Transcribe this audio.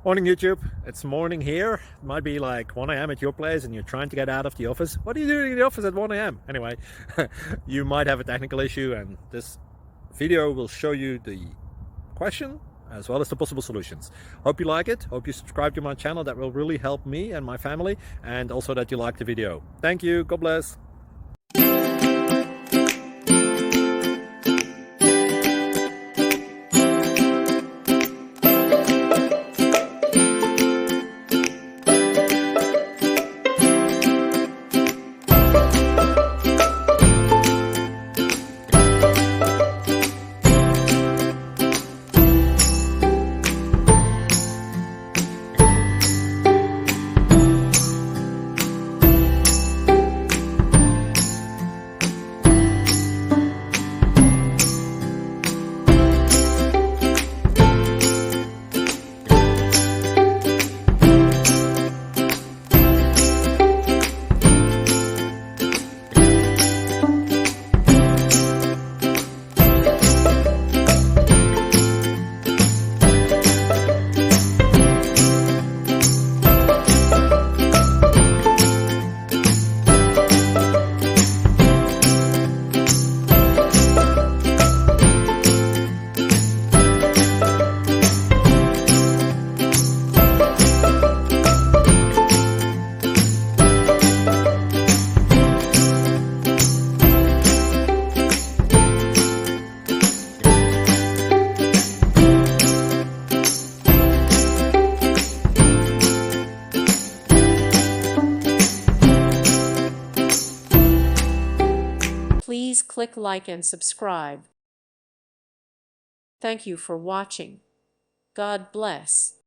Morning YouTube, it's morning here. It might be like 1 a.m. at your place and you're trying to get out of the office. What are you doing in the office at 1 a.m.? Anyway, you might have a technical issue and this video will show you the question as well as the possible solutions. Hope you like it, hope you subscribe to my channel. That will really help me and my family, and also that you like the video. Thank you, God bless. Please click like and subscribe. Thank you for watching. God bless.